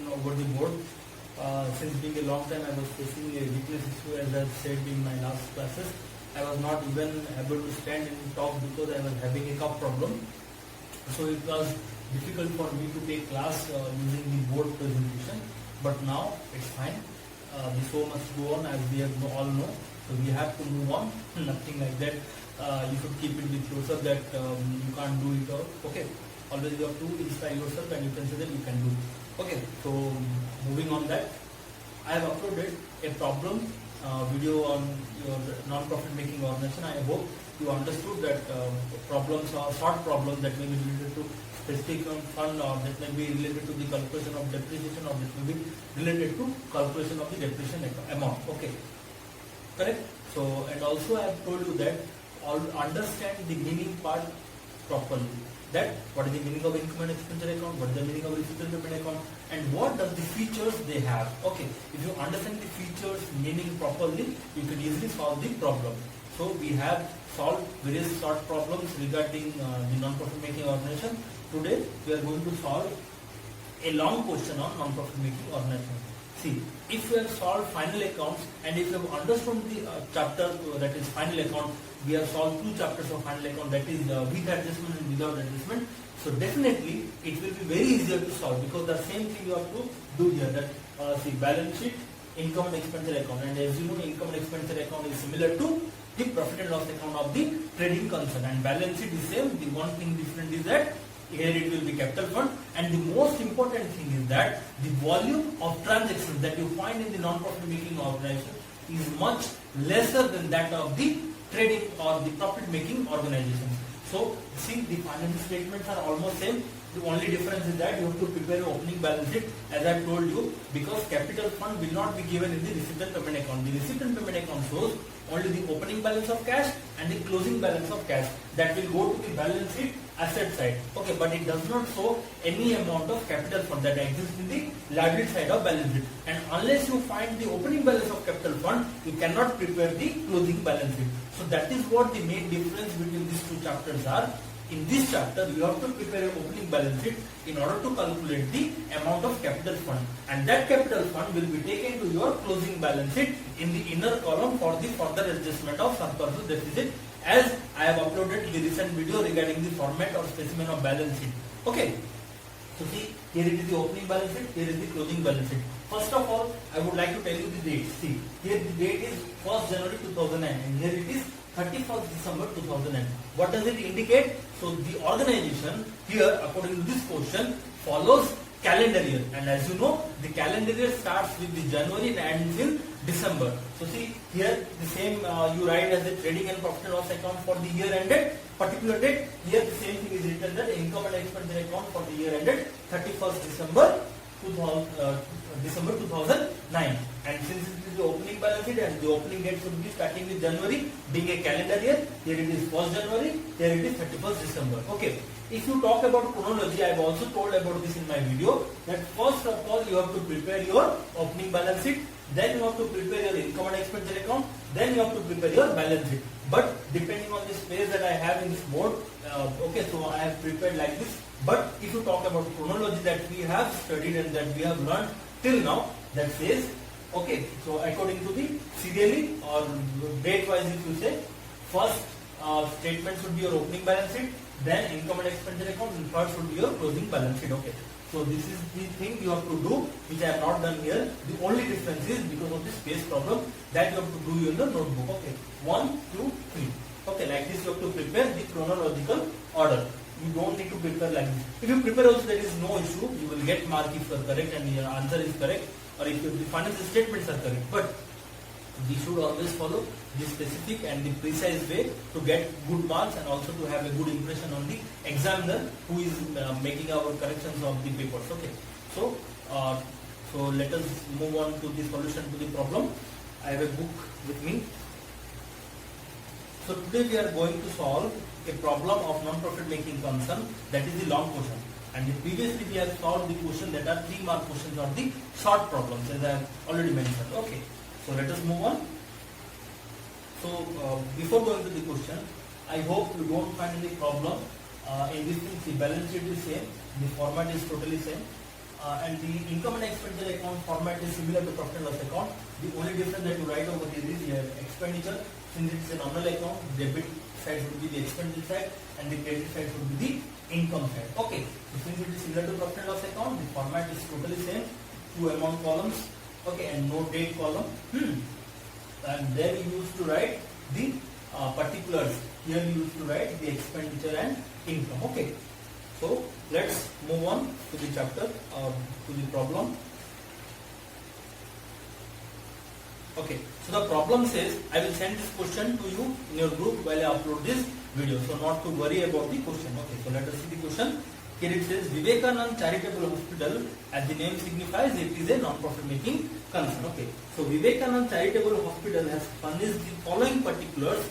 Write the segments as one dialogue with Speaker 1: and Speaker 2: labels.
Speaker 1: question over the board. Since being a long time I was facing a weakness issue, as I said in my last classes. I was not even able to stand and talk because I was having a cough problem. So it was difficult for me to take class using the board presentation. But now it's fine. The show must go on, as we all know. So we have to move on. Nothing like that. You should keep it with yourself that you can't do it all. Okay. Always you have to inspire yourself and you can say that you can do. Okay. So moving on that, I have uploaded a problem video on your non-profit making organization. I hope you understood that problems are short problems that may be related to specific fund, or that may be related to the calculation of depreciation, or that may be related to calculation of the depreciation amount. Okay, correct? So, and also I have told you that understand the meaning part properly. That what is the meaning of income and expenditure account, what is the meaning of receipt and payment account, and what does the features they have. Okay, if you understand the features meaning properly, you can easily solve the problem. So we have solved various short problems regarding the non-profit making organization. Today we are going to solve a long question on non-profit making organization. See, if you have solved final accounts and if you have understood the chapter that is final account, we have solved 2 chapters of final account, that is with adjustment and without adjustment. So definitely it will be very easier to solve, because the same thing you have to do here. That see, balance sheet, income and expenditure account, and as you know, income and expenditure account is similar to the profit and loss account of the trading concern, and balance sheet is same. The one thing different is that here it will be capital fund, and the most important thing is that the volume of transactions that you find in the non-profit making organization is much lesser than that of the trading or the profit making organizations. So see, the financial statements are almost same. The only difference is that you have to prepare your opening balance sheet, as I told you, because capital fund will not be given in the receipt and payment account. The receipt and payment account shows only the opening balance of cash and the closing balance of cash. That will go to the balance sheet asset side. Okay, but it does not show any amount of capital fund that exists in the liability side of balance sheet. And unless you find the opening balance of capital fund, you cannot prepare the closing balance sheet. So that is what the main difference between these 2 chapters are. In this chapter, you have to prepare an opening balance sheet in order to calculate the amount of capital fund, and that capital fund will be taken to your closing balance sheet in the inner column for the further adjustment of surplus deficit, as I have uploaded the recent video regarding the format or specimen of balance sheet. Okay, so see, here it is the opening balance sheet, here is the closing balance sheet. First of all, I would like to tell you the date. See, here the date is 1st January 2009 and here it is 31st December 2009. What does it indicate? So the organization here, according to this question, follows calendar year, and as you know, the calendar year starts with the January and ends in December. So see, here the same you write as the trading and profit and loss account for the year ended particular date. Here the same thing is written, that income and expenditure account for the year ended 31st December 2009. And since it is the opening balance sheet and the opening date should be starting with January, being a calendar year, here it is 1st January, here it is 31st December. Okay. If you talk about chronology, I have also told about this in my video, that first of all you have to prepare your opening balance sheet, then you have to prepare your income and expenditure account, then you have to prepare your balance sheet. But depending on the space that I have in this board, okay, so I have prepared like this. But if you talk about chronology that we have studied and that we have learned till now, that says, okay, so according to the serially or date wise, if you say, first statement should be your opening balance sheet, then income and expenditure account, and third should be your closing balance sheet. Okay, so this is the thing you have to do, which I have not done here. The only difference is because of the space problem that you have to do in the notebook. Okay, 1, 2, 3. Okay, like this you have to prepare the chronological order. You don't need to prepare like this. If you prepare also, there is no issue. You will get mark if you are correct and your answer is correct, or if the financial statements are correct. But we should always follow the specific and the precise way to get good marks and also to have a good impression on the examiner who is making our corrections of the papers. Okay, so let us move on to the solution to the problem. I have a book with me. So today we are going to solve a problem of non-profit making concern, that is the long question. And previously we have solved the question that are 3 mark questions or the short problems, as I have already mentioned. Okay, so let us move on. So before going to the question, I hope you don't find any problem in this thing. The balance sheet is same, the format is totally same. and the income and expenditure account format is similar to profit and loss account. The only difference that you write over here is your expenditure. Since it's a nominal account, debit side would be the expenditure side and the credit side would be the income side. Okay, so since it is similar to profit and loss account, the format is totally same. 2 amount columns, okay, and no date column. And then you used to write the particulars. Here you used to write the expenditure and income. Okay, so let's move on to the chapter, to the problem. Okay, so the problem says I will send this question to you in your group while I upload this video, so not to worry about the question. Okay, so let us see the question. Here it says Vivekanand Charitable Hospital, as the name signifies, it is a non-profit making concern. Okay, so Vivekanand Charitable Hospital has furnished the following particulars.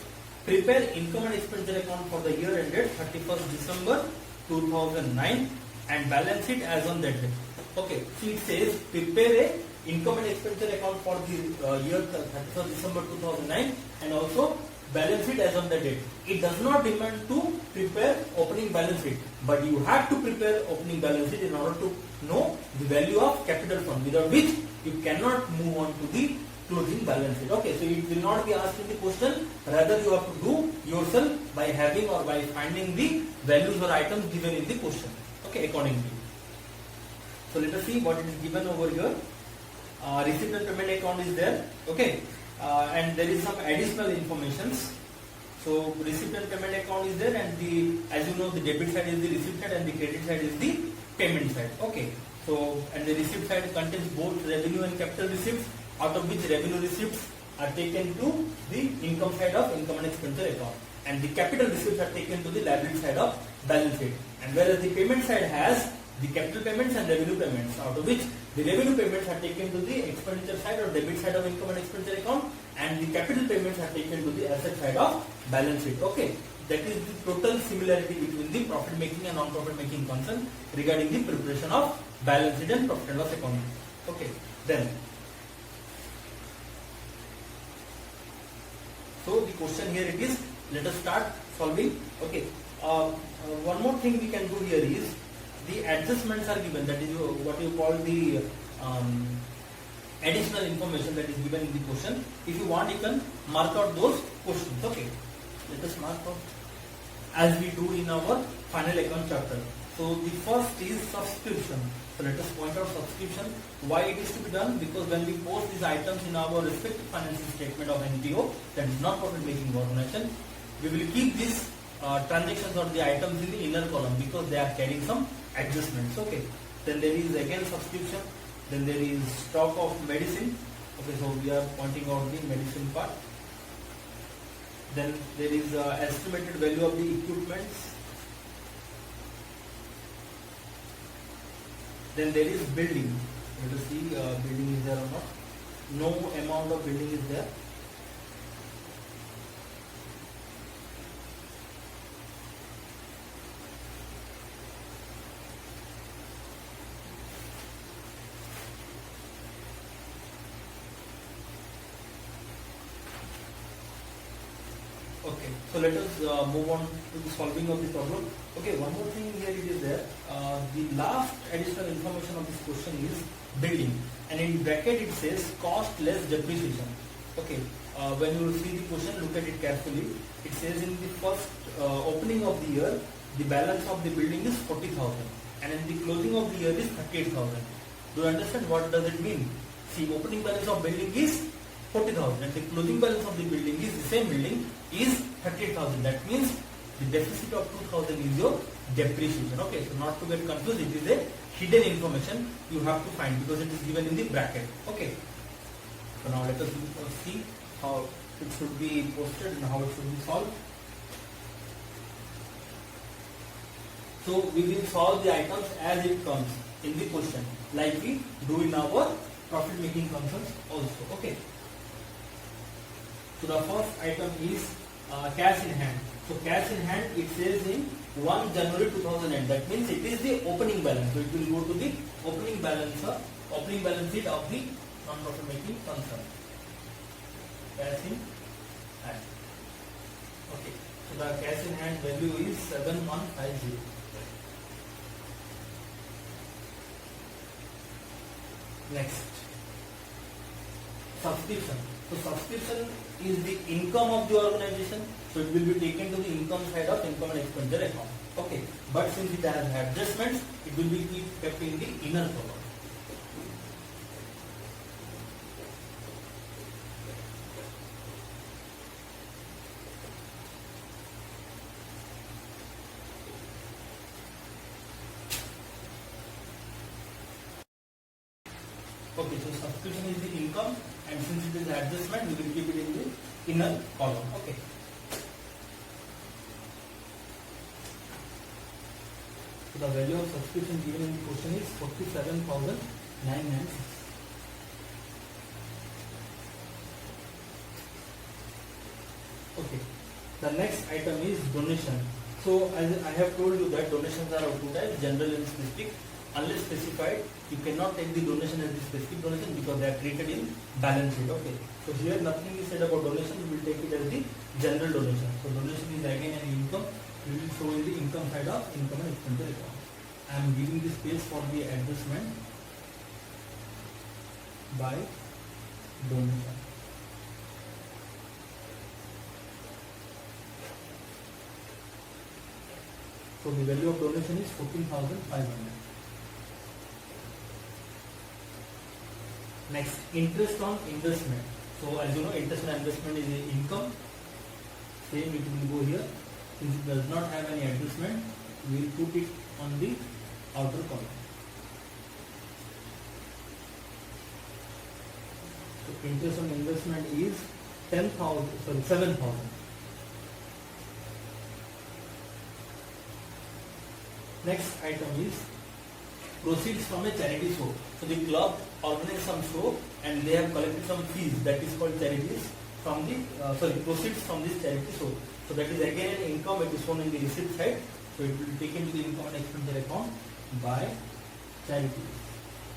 Speaker 1: Prepare income and expenditure account for the year ended 31st December 2009 and balance it as on that date. Okay, so it says prepare a income and expenditure account for the year 31st December 2009 and also balance it as on the date. It does not demand to prepare opening balance sheet, but you have to prepare opening balance sheet in order to know the value of capital fund, without which you cannot move on to the closing balance sheet. Okay, so it will not be asked in the question, rather you have to do yourself by having or by finding the values or items given in the question. Okay, accordingly. So let us see what it is given over here. Receipt and payment account is there. Okay, and there is some additional informations. So receipt and payment account is there, and as you know, the debit side is the receipt side and the credit side is the payment side. Okay, so and the receipt side contains both revenue and capital receipts, out of which revenue receipts are taken to the income side of income and expenditure account, and the capital receipts are taken to the liability side of balance sheet. And whereas the payment side has the capital payments and revenue payments, out of which the revenue payments are taken to the expenditure side or debit side of income and expenditure account, and the capital payments are taken to the asset side of balance sheet. Okay, that is the total similarity between the profit making and non-profit making concern regarding the preparation of balance sheet and profit and loss account. Okay, then so the question here it is, let us start solving. Okay, one more thing we can do here is the adjustments are given, that is what you call the additional information that is given in the question. If you want, you can mark out those questions. Okay, let us mark out as we do in our final account chapter. So the first is subscription. So let us point out subscription. Why it is to be done? Because when we post these items in our respective financial statement of NPO, that is not profit making organization, we will keep these transactions or the items in the inner column because they are carrying some adjustments. Okay, then there is again subscription, then there is stock of medicine. Okay, so we are pointing out the medicine part. Then there is estimated value of the equipments. Then there is building. Let us see building is there or not. No amount of building is there. Okay, so let us move on to the solving of the problem. Okay, one more thing here it is there. The last additional information of this question is building, and in bracket it says cost less depreciation. Okay, when you see the question, look at it carefully. It says in the first opening of the year, the balance of the building is 40,000, and in the closing of the year is 38,000. Do you understand what does it mean? See, opening balance of building is 40,000 and the closing balance of the building is the same building is 38,000. That means the deficit of 2,000 is your depreciation. Okay, so not to get confused, it is a hidden information you have to find because it is given in the bracket. Okay, so now let us see how it should be posted and how it should be solved. So we will solve the items as it comes in the question, like we do in our profit making concerns also. Okay. So the first item is cash in hand. So cash in hand, it says in 1 January 2008. That means it is the opening balance. So it will go to the opening balance sheet of the non-profit making concern. Cash in hand. Okay. So the cash in hand value is 7150. Next, subscription. So subscription is the income of the organization. So it will be taken to the income side of income and expenditure account. Okay. But since it has adjustments, it will be kept in the inner column. Okay, so subscription is the income, and since it is adjustment, we will keep it in the inner column. Okay. So the value of subscription given in the question is 47,996. Okay. The next item is donation. So as I have told you that donations are of two types, general and specific. Unless specified, you cannot take the donation as the specific donation because they are treated in balance sheet. Okay. So here nothing is said about donation. We will take it as the general donation. So donation is again an income. We will show in the income side of income and expenditure account. I am giving the space for the adjustment by donation. So the value of donation is 14,500. Next, interest on investment. So as you know, interest on investment is the income. Same, it will go here. Since it does not have any adjustment, we will put it on the outer column. So interest on investment is 7,000. Next item is proceeds from a charity show. So the club organized some show and they have collected some fees, that is called charities from the proceeds from this charity show. So that is again an income, it is shown in the receipt side. So it will be taken to the income and expenditure account by charities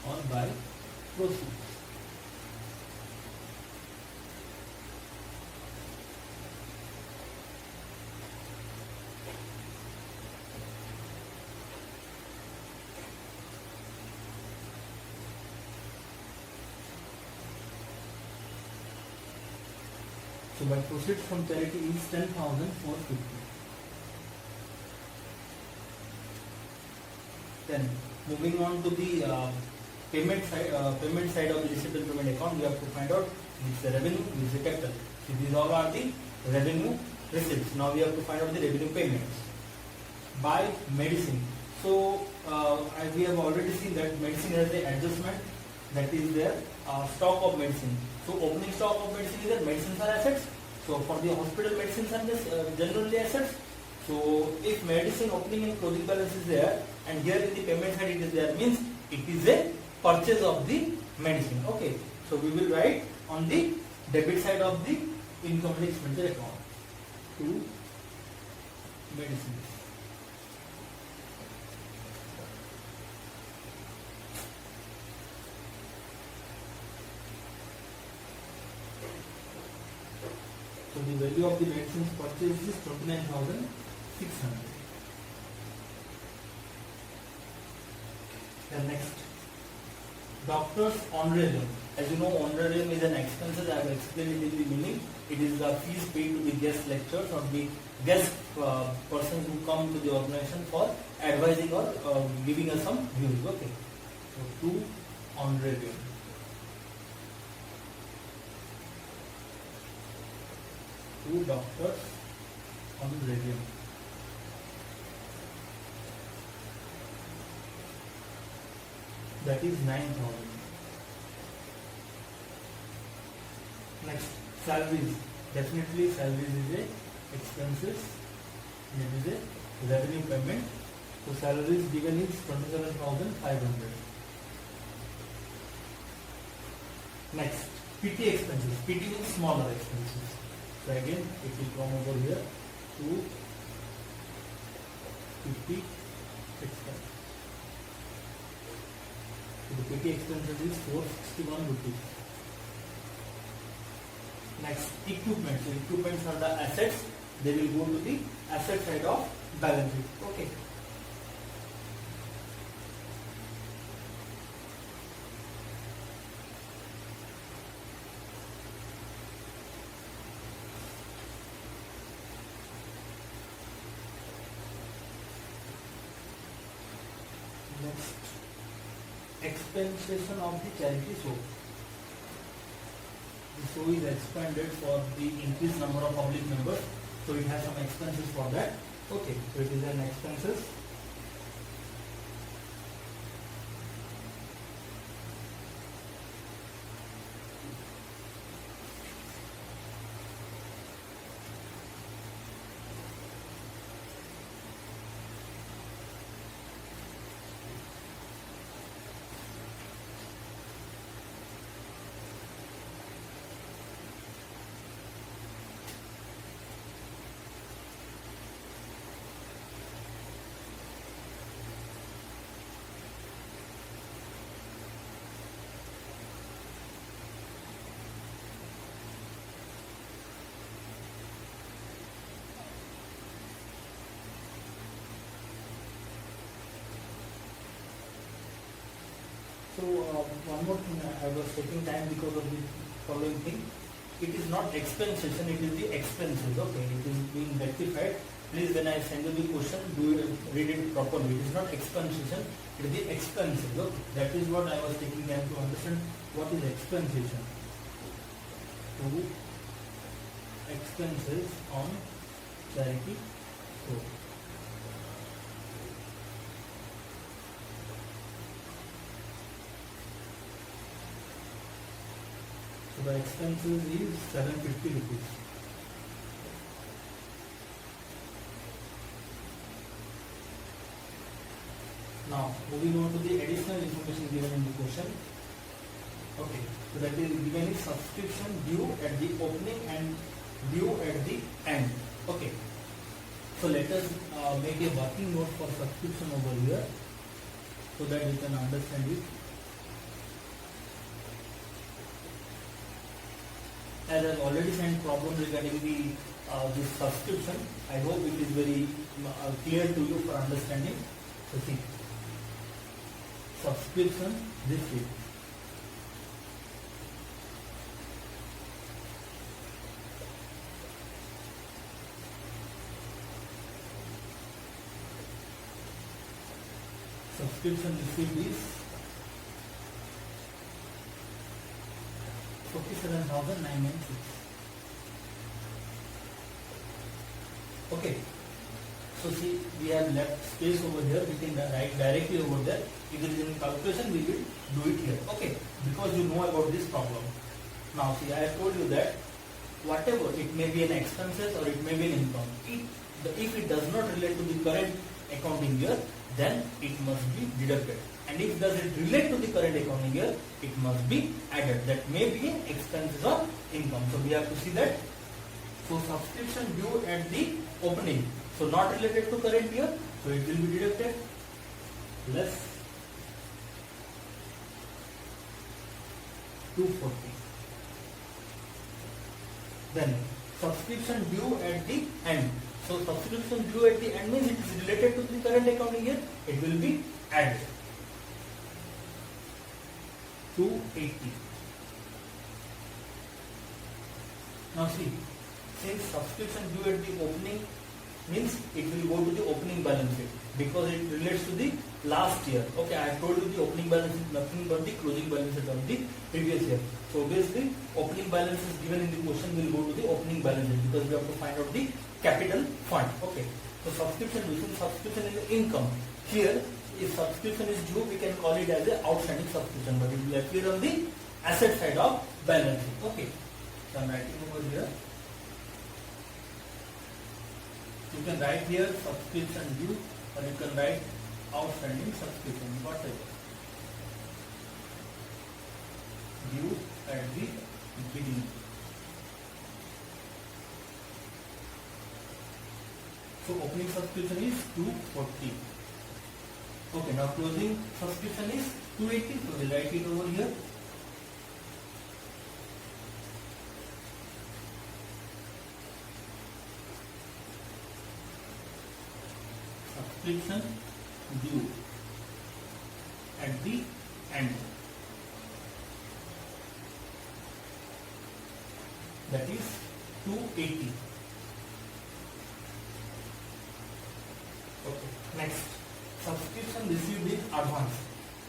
Speaker 1: or by proceeds. So by proceeds from charity is 10,450. Then moving on to the payment side of the receipt and payment account, we have to find out which is the revenue, which is the capital. So these all are the revenue receipts. Now we have to find out the revenue payments by medicine. So as we have already seen that medicine has the adjustment, that is their stock of medicine. So opening stock of medicine is that medicines are assets. So for the hospital, medicines are generally assets. So if medicine opening and closing balance is there, and here in the payment side it is there, means it is a purchase of the medicine. Okay. So we will write on the debit side of the income and expenditure account to medicines. So the value of the medicines purchased is 29,600. Then next, doctor's honorarium. As you know, honorarium is an expense. I have explained it in the meaning. It is the fees paid to the guest lecturers or the guest persons who come to the organization for advising or giving us some views. Okay. So to honorarium. To doctors honorarium. That is 9,000. Next, salaries. Definitely salaries is a expenses. It is a revenue payment. So salaries given is 27,500. Next, PT expenses. PT means smaller expenses. So again, if we come over here to 50 expense. So the PT expenses is 461 rupees. Next, equipment. So equipments are the assets. They will go to the asset side of balance sheet. Okay. expensation of the charity show. The show is expanded for the increased number of public members, so it has some expenses for that. Okay, so it is an expenses. So one more thing, I was taking time because of the following thing. It is not expensation, it is the expenses. Okay, it is being rectified. Please, when I send you the question, read it properly. It is not expensation, it is the expenses. Okay, that is what I was taking time to understand. What is expensation? So, expenses on charity. So, the expenses is 750 rupees. Now, moving on to the additional information given in the question. Okay, so that is given is subscription due at the opening and due at the end. Okay, so let us make a working note for subscription over here so that you can understand it. As I have already sent problem regarding the this subscription, I hope it is very clear to you for understanding. So see, subscription this is subscription receipt is 47,996. Okay, so see, we have left space over here. We can write directly over there. If there is any calculation, we will do it here. Okay, because you know about this problem. Now see, I have told you that whatever, it may be an expenses or it may be an income. If it does not relate to the current accounting year, then it must be deducted. And if does it relate to the current accounting year, it must be added. That may be expenses or income. So we have to see that. So subscription due at the opening. So not related to current year, so it will be deducted. Less 240. Then subscription due at the end. So subscription due at the end means it is related to the current accounting year. It will be added. 280. Now see, since subscription due at the opening means it will go to the opening balance sheet because it relates to the last year. Okay, I have told you the opening balance is nothing but the closing balance sheet of the previous year. So obviously opening balance is given in the question will go to the opening balance sheet because we have to find out the capital fund. Okay, so subscription due, since subscription is income, here if subscription is due, we can call it as an outstanding subscription, but it will appear on the asset side of balance sheet. Okay, so I am writing over here. You can write here subscription due, or you can write outstanding subscription, whatever. Due at the beginning. So opening subscription is 240. Okay, now closing subscription is 280. So we'll write it over here. Subscription due at the end. That is 280. Okay, next. Subscription received in advance.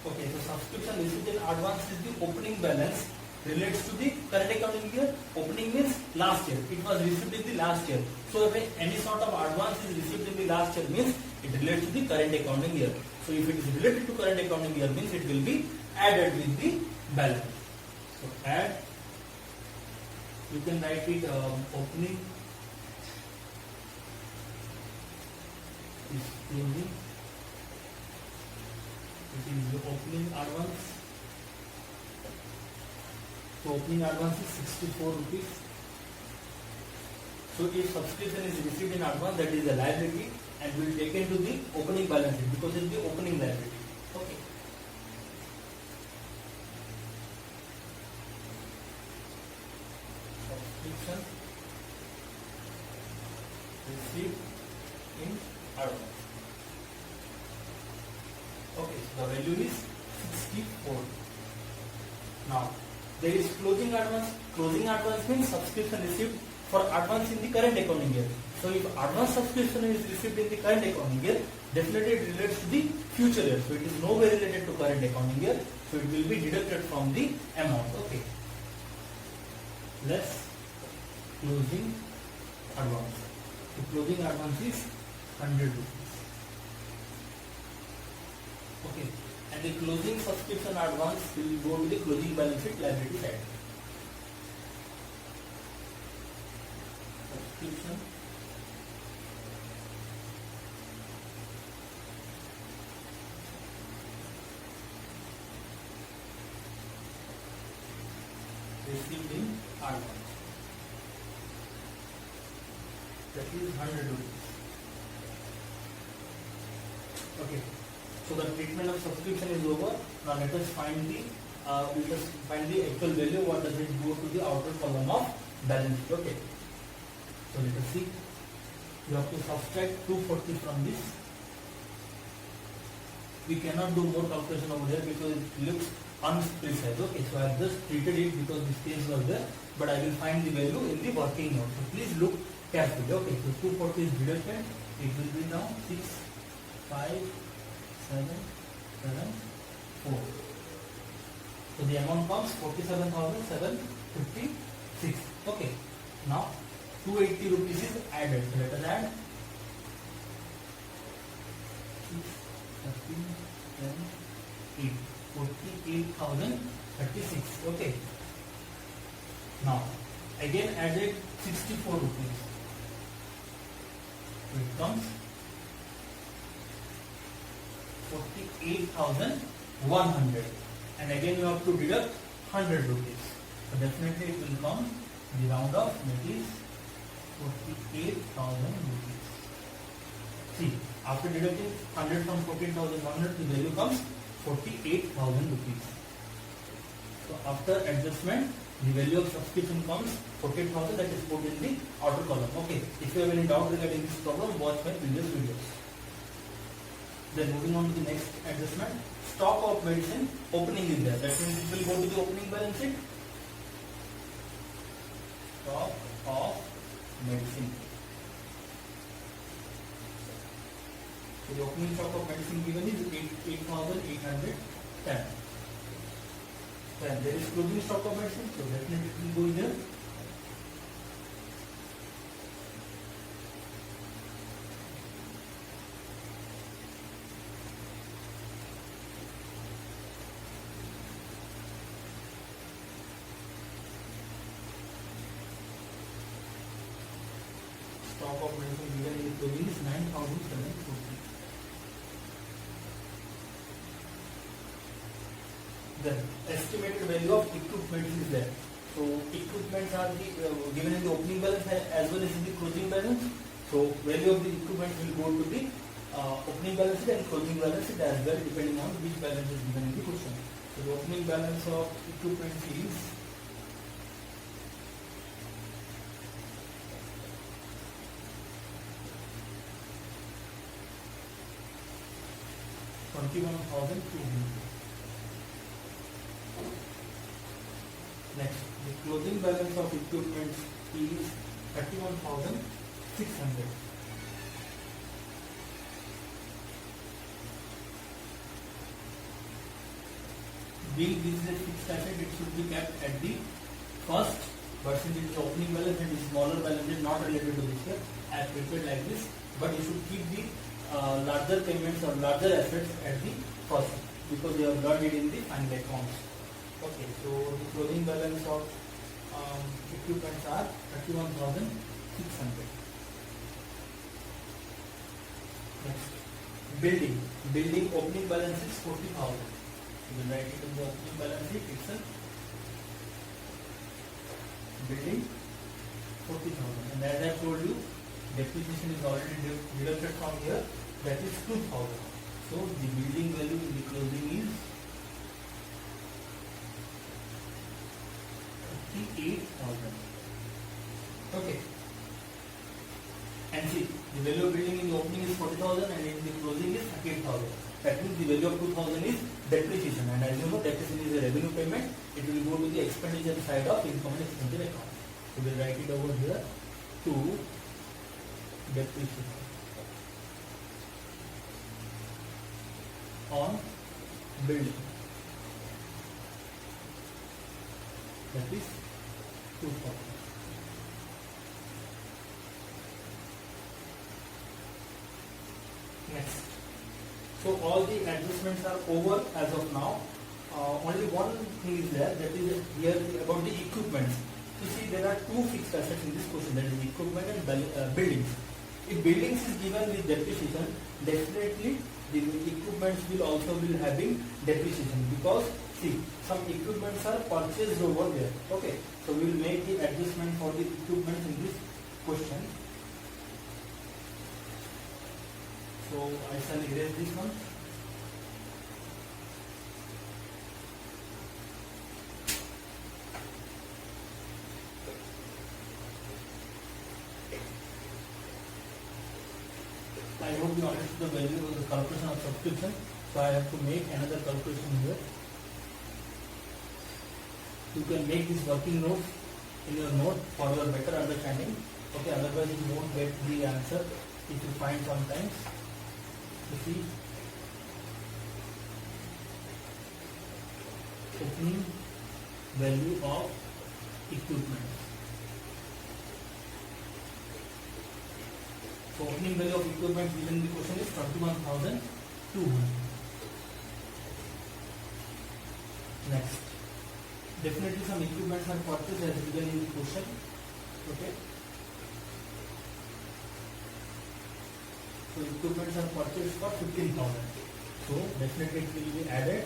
Speaker 1: Okay, so subscription received in advance is the opening balance relates to the current accounting year. Opening means last year. It was received in the last year. So if any sort of advance is received in the last year means it relates to the current accounting year. So if it is related to current accounting year means it will be added with the balance. So add, you can write it opening is closing. It is the opening advance. So opening advance is 64 rupees. So if subscription is received in advance, that is a liability and will take into the opening balance sheet because it is the opening liability. Okay. Subscription received in advance. Okay, so the value is 64. Now, there is closing advance. Closing advance means subscription received for advance in the current accounting year. So if advance subscription is received in the current accounting year, definitely it relates to the future year. So it is no way related to current accounting year. So it will be deducted from the amount. Okay. Less closing advance. The closing advance is 100 rupees. Okay, and the closing subscription advance will go to the closing balance sheet liability side. Subscription received in advance. That is 100 rupees. Okay. So the treatment of subscription is over. Now let us find the actual value. What does it go to the outer column of balance sheet? Okay. So let us see. You have to subtract 240 from this. We cannot do more calculation over here because it looks unprecise. Okay. So I have just treated it because this case was there, but I will find the value in the working note. So please look carefully. Okay. So 240 is deducted. It will be now 6, 5, 7, 4. So the amount comes 47,756. Okay. Now 280 rupees is added. So let us add 6, 13, 10, 8. 48,036. Okay. Now again added 64 rupees. So it comes 48,100, and again you have to deduct 100 rupees. So definitely it will come the round off, that is 48,000 rupees. See, after deducting 100 from 14,100, the value comes 48,000 rupees. So after adjustment, the value of subscription comes 48,000, that is put in the outer column. Okay, if you have any doubt regarding this problem, watch my previous videos. Then moving on to the next adjustment, stock of medicine opening is there. That means it will go to the opening balance sheet. Stock of medicine. So the opening stock of medicine given is 8,810. Then there is closing stock of medicine, so definitely it will go here. Stock of medicine given in the closing is 9,740. Then estimated value of equipment is there. So equipments are the, given in the opening balance as well as in the closing balance. So value of the equipment will go to the opening balance sheet and closing balance sheet as well, depending on which balance is given in the question. So the opening balance of equipment is 21,200. Next, the closing balance of equipment is 31,600. being this is a fixed asset, it should be kept at the first, but since it is opening balance and the smaller balance is not related to this here, I have prepared like this, but you should keep the larger payments or larger assets at the first because you have learned it in the final accounts. Okay, so the closing balance of equipments are 31,600. Next, building opening balance is 40,000. You will write it in the opening balance sheet itself. Building 40,000, and as I told you, depreciation is already deducted from here. That is 2,000. So the building value in the closing is 38,000. Okay. And see, the value of building in the opening is 40,000 and in the closing is 38,000. That means the value of 2,000 is depreciation, and as you know, depreciation is a revenue payment. It will go to the expenditure side of income and expenditure account. We will write it over here to depreciation on building. That is 2,000. Next. So all the adjustments are over as of now. Only one thing is there, that is here about the equipment. You see, there are two fixed assets in this question, that is equipment and buildings. If buildings is given with depreciation, definitely the equipments will also be having depreciation because see, some equipments are purchased over there. Okay, so we will make the adjustment for the equipment in this question. So I shall erase this one. I hope you understood the value of the calculation of subscription. So I have to make another calculation here. You can make this working note in your note for your better understanding. Okay, otherwise you won't get the answer if you find sometimes. You see, opening value of equipment. So opening value of equipment given in the question is 31,200. Next, definitely some equipments are purchased as given in the question. Okay. So equipments are purchased for 15,000. So definitely it will be added.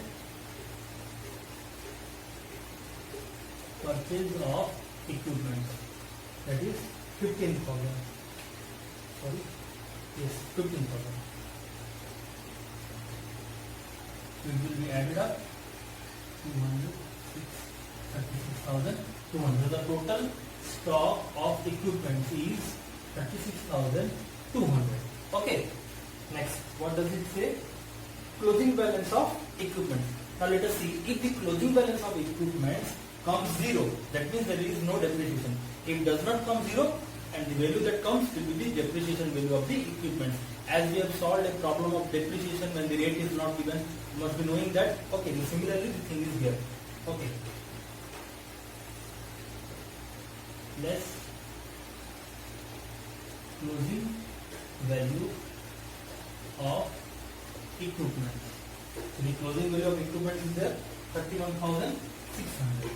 Speaker 1: Purchase of equipment, that is 15,000. Sorry, yes, 15,000. So it will be added up 36,200. The total stock of equipment is 36,200. Okay. Next, what does it say? Closing balance of equipment. Now let us see, if the closing balance of equipment comes 0, that means there is no depreciation. If it does not come 0, and the value that comes will be the depreciation value of the equipment. As we have solved a problem of depreciation when the rate is not given, you must be knowing that. Okay, similarly the thing is here. Okay. Less closing value of equipment. So the closing value of equipment is there 31,600.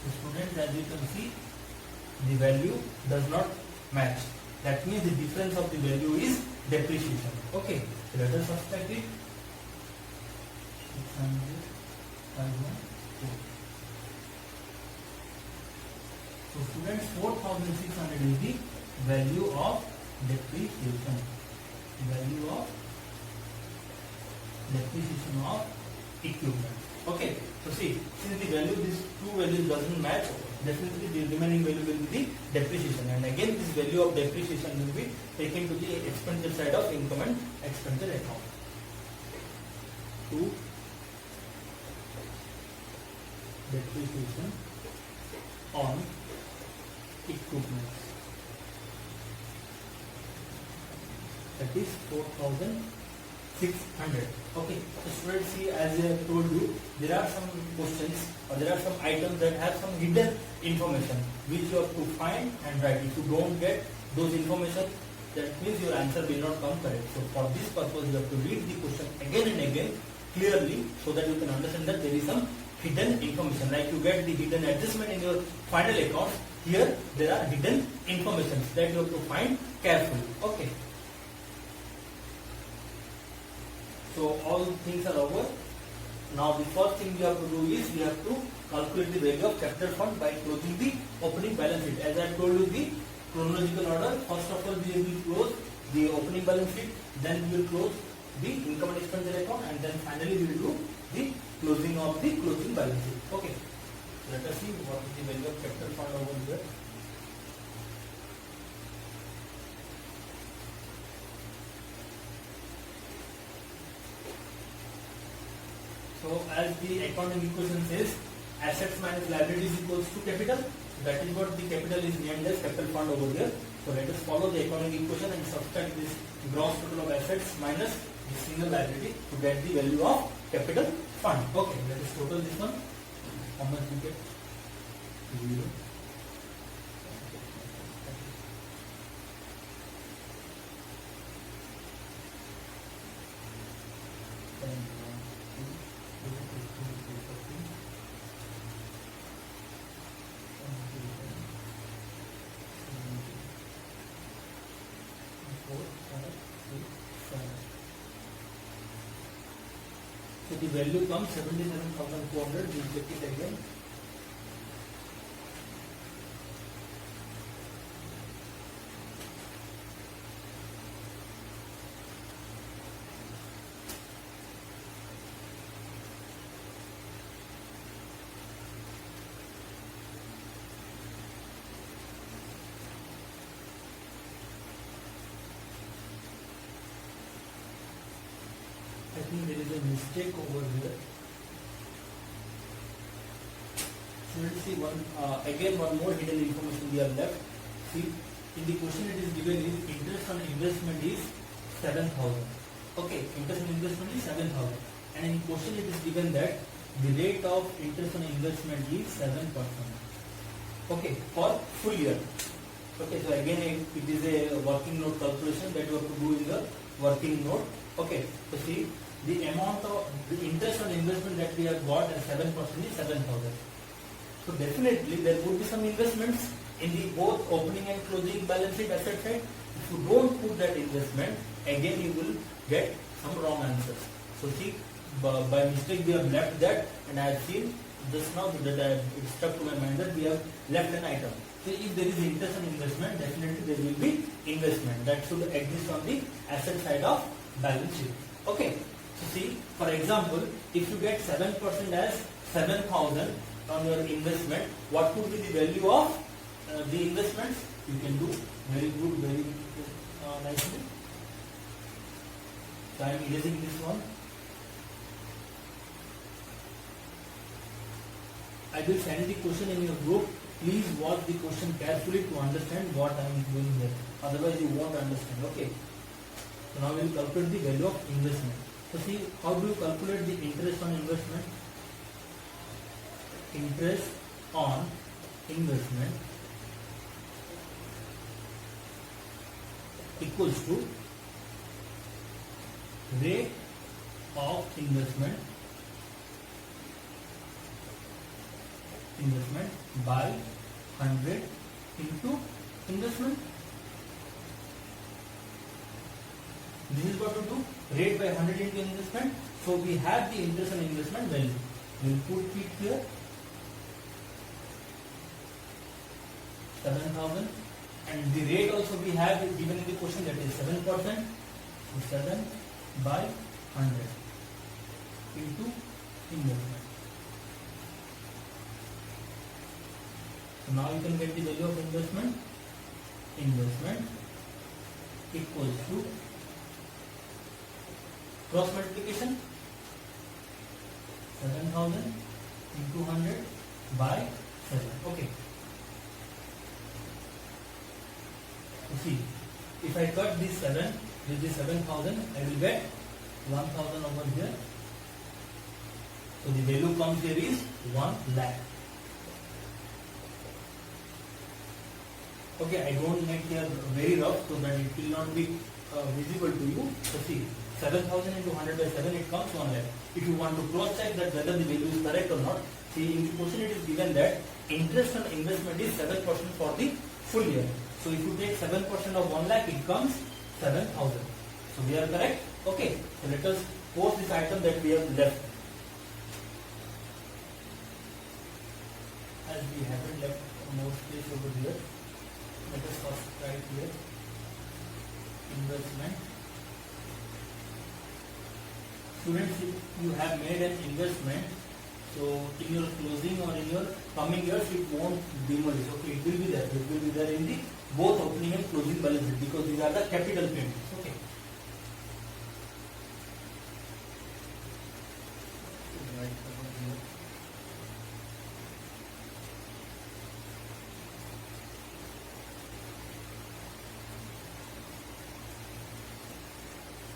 Speaker 1: The students, as you can see, the value does not match. That means the difference of the value is depreciation. Okay, so let us subtract it. 600, 514. So students, 4,600 is the value of depreciation. Value of depreciation of equipment. Okay, so see, since the value, these two values doesn't match, definitely the remaining value will be the depreciation, and again this value of depreciation will be taken to the expenditure side of income and expenditure account. To depreciation on equipment, that is 4,600. 600. Okay, so students, see, as I have told you, there are some questions or there are some items that have some hidden information which you have to find and write. If you don't get those information, that means your answer will not come correct. So for this purpose, you have to read the question again and again clearly so that you can understand that there is some hidden information. Like you get the hidden adjustment in your final accounts, here there are hidden information that you have to find carefully. Okay. So all things are over. Now the first thing we have to do is we have to calculate the value of capital fund by closing the opening balance sheet. As I told you the chronological order, first of all we will close the opening balance sheet, then we will close the income and expenditure account, and then finally we will do the closing of the closing balance sheet. Okay. Let us see what is the value of capital fund over here. So as the accounting equation says, assets minus liabilities equals to capital. That is what the capital is named as capital fund over here. So let us follow the accounting equation and subtract this gross total of assets minus the single liability to get the value of capital fund. Okay, let us total this one. How much we get? 0. So the value comes 77,400. We check it again. I think there is a mistake over here. So let's see again one more hidden information we have left. See, in the question it is given is interest on investment is 7,000. Okay, interest on investment is 7,000, and in question it is given that the rate of interest on investment is 7%. Okay, for full year. Okay, so again it is a working note calculation that you have to do in the working note. Okay, so see, the amount of the interest on investment that we have got as 7% is 7,000. So definitely there would be some investments in the both opening and closing balance sheet asset side. If you don't put that investment, again you will get some wrong answers. So see, by mistake we have left that, and I have seen just now that it stuck to my mind that we have left an item. So if there is interest on investment, definitely there will be investment that should exist on the asset side of balance sheet. Okay. So see, for example, if you get 7% as 7,000 on your investment, what would be the value of the investments? You can do very good, very nicely. So I am erasing this one. I will send the question in your group. Please watch the question carefully to understand what I am doing here. Otherwise you won't understand. Okay. So now we will calculate the value of investment. So see, how do you calculate the interest on investment? Interest on investment equals to rate of investment by 100 into investment. This is what to do, rate by 100 into investment. So we have the interest on investment value. We will put it here, 7,000, and the rate also we have given in the question, that is 7%. So 7 by 100 into investment. So now you can get the value of investment. Investment equals to cross multiplication, 7,000 into 100 by 7. Okay. So see, if I cut this 7 with this 7,000, I will get 1000 over here. So the value comes here is 1 lakh. Okay, I don't make here very rough so that it will not be visible to you. So see, 7000 into 100 by 7, it comes 1 lakh. If you want to cross check that whether the value is correct or not, see in the question it is given that interest on investment is 7% for the full year. So if you take 7% of 1 lakh, it comes 7000. So we are correct. Okay, so let us post this item that we have left. As we haven't left more space over here, let us first write here investment. Students, if you have made an investment, so in your closing or in your coming years, it won't demolish. Okay, it will be there. It will be there in the both opening and closing balance sheet because these are the capital payments. Okay. Right over here.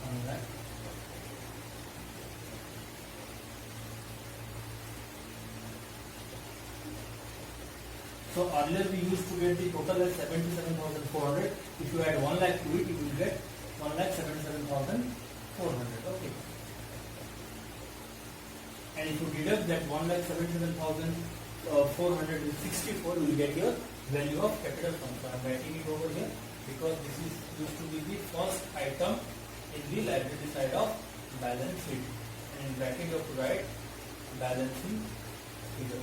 Speaker 1: On that. So earlier we used to get the total as 77,400. If you add 1 lakh to it, you will get 1,77,400. Okay. And if you deduct that 1,77,400 is 64, you will get your value of capital fund. So I am writing it over here because this is used to be the first item in the liability side of balance sheet. And in bracket you have to write balancing figure.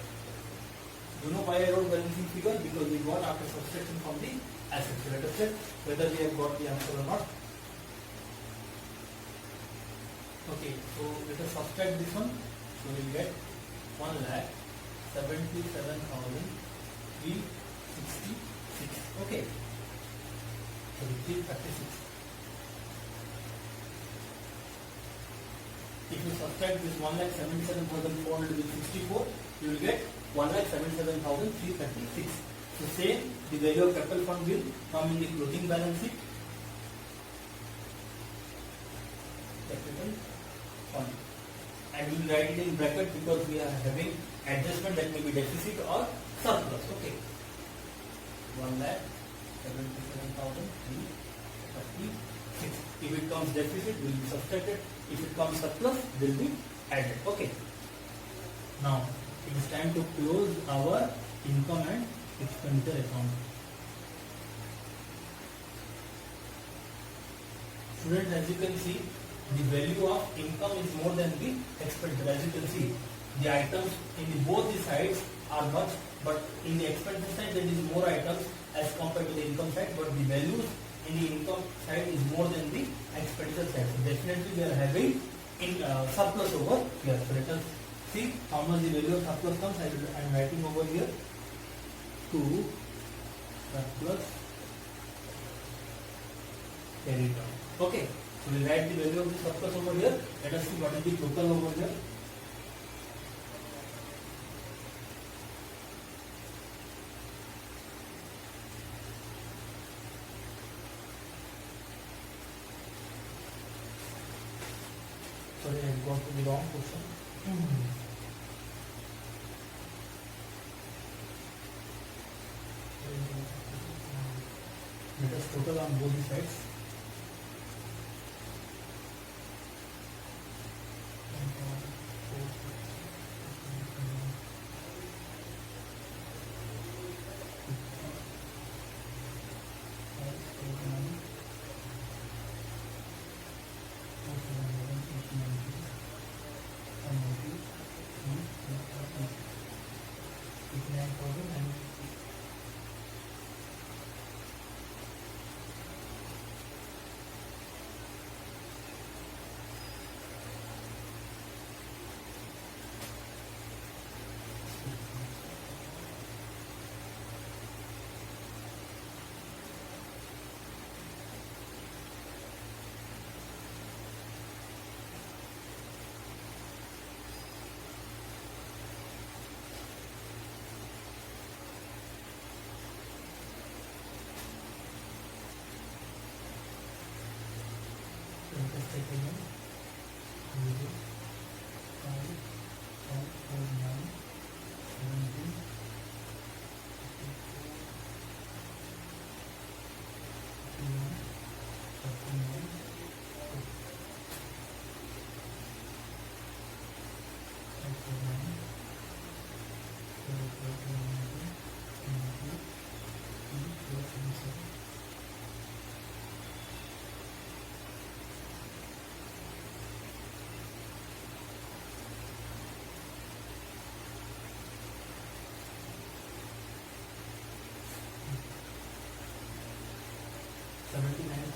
Speaker 1: You know why I wrote balancing figure? Because we got after subtraction from the assets. Let us check whether we have got the answer or not. Okay, so let us subtract this one. So we will get 1,77,366. Okay, so 336. If you subtract this 1,77,400 with 64, you will get 1,77,336. So same, the value of capital fund will come in the closing balance sheet. Capital fund. And we will write it in bracket because we are having adjustment that may be deficit or surplus. Okay. 1,77,336. If it comes deficit, will be subtracted. If it comes surplus, will be added. Okay. Now it is time to close our income and expenditure account. Students, as you can see, the value of income is more than the expenditure. As you can see, the items in both the sides are much, but in the expenditure side there is more items as compared to the income side, but the values in the income side is more than the expenditure side. So definitely we are having surplus over here. So let us see how much the value of surplus comes. I am writing over here 2 surplus carried out. Okay, so we write the value of the surplus over here. Let us see what is the total over here. Sorry, I got to the wrong question. Let us total on both the sides.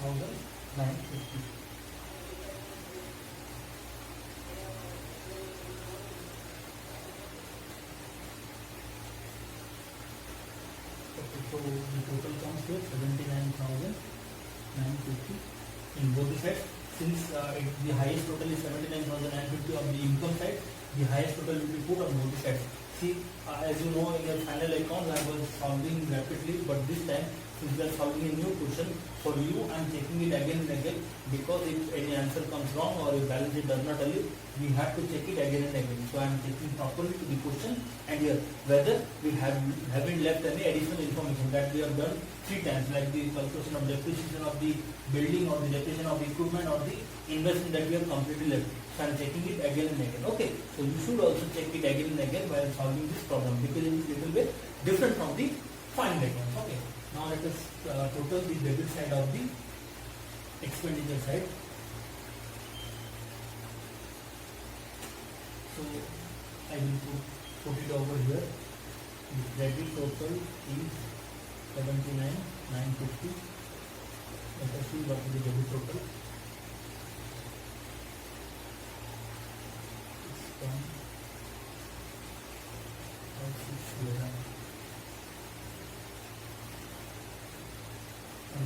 Speaker 1: 5,950. Okay, so the total comes to 79,950 in both the sides. Since the highest total is 79,950 on the income side, the highest total will be put on both the sides. See, as you know, in your final account I was solving rapidly, but this time since we are solving a new question for you, I am checking it again and again, because if any answer comes wrong or if balance sheet does not tell you, we have to check it again and again. So I am checking properly to the question and here whether we haven't left any additional information that we have done 3 times, like the calculation of depreciation of the building or the depreciation of the equipment or the investment that we have completely left. So I am checking it again and again. Okay, so you should also check it again and again while solving this problem, because it is little bit different from the final account. Okay, now let us total the debit side of the expenditure side. So I will put it over here. The credit total is 79,950. Let us see what is the debit total. It's 10, 5, 6, 11, 27, 15,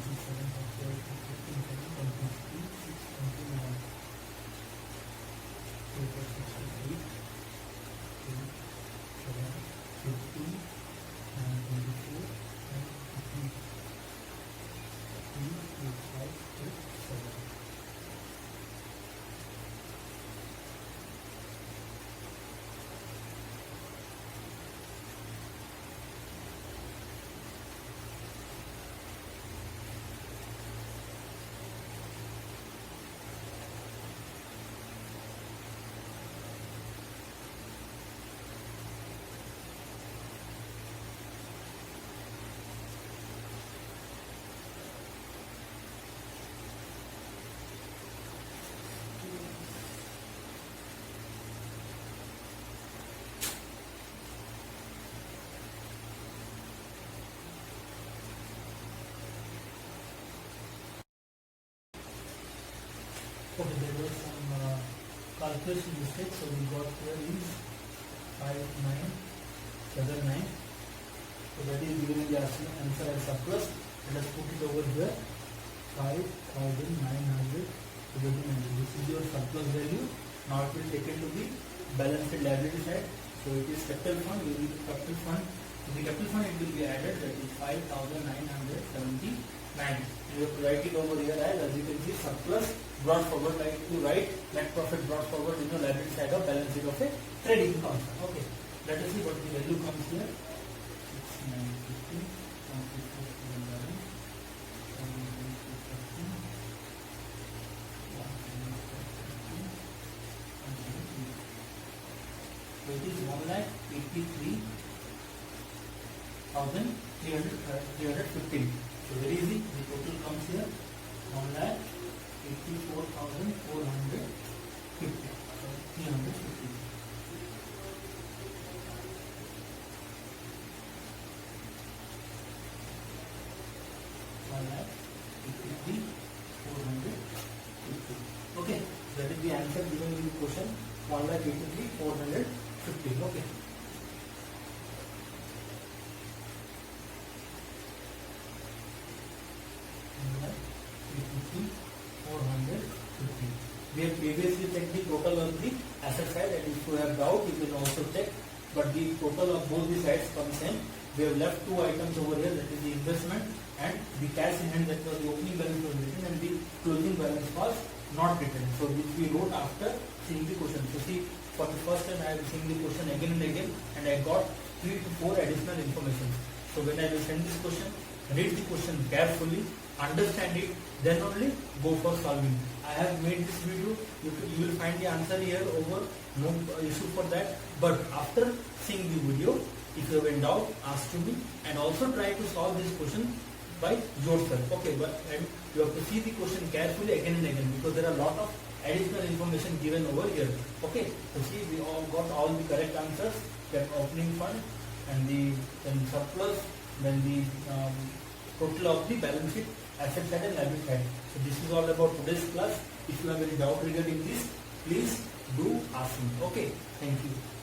Speaker 1: 29, Okay, there was some calculation mistake, so we got here is 5,979. So that is given in the answer as surplus. Let us put it over here. 5,979. This is your surplus value. Now it will take it to the balance sheet liability side. So it is capital fund. We will capital fund. To the capital fund it will be added. That is 5,979. You have to write it over here as you can see, surplus brought forward, like to write net profit brought forward in the liability side of balance sheet of a trading account. Okay, let us see what the value comes here. 6,950, 1,83,315. So it is 1,83,315. So very easy, the total comes here 1,84,450. So 350. Okay, that is the answer given in the question. 1,83,450. Okay. We have previously checked the total of the asset side, and if you have doubt, you can also check. But the total of both the sides comes same. We have left 2 items over here, that is the investment and the cash in hand, that was the opening balance was written and the closing balance was not written. So which we wrote after seeing the question. So see, for the first time I am seeing the question again and again, and I got 3 to 4 additional information. So when I will send this question, read the question carefully, understand it, then only go for solving. I have made this video, you will find the answer here over, no issue for that. But after seeing the video, if you have any doubt, ask to me, and also try to solve this question by yourself. Okay, but and you have to see the question carefully again and again, because there are a lot of additional information given over here. Okay, so see, we all got all the correct answers. That opening fund and then surplus, then the total of the balance sheet asset side and liability side. So this is all about today's class. If you have any doubt regarding this, please do ask me. Okay, thank you.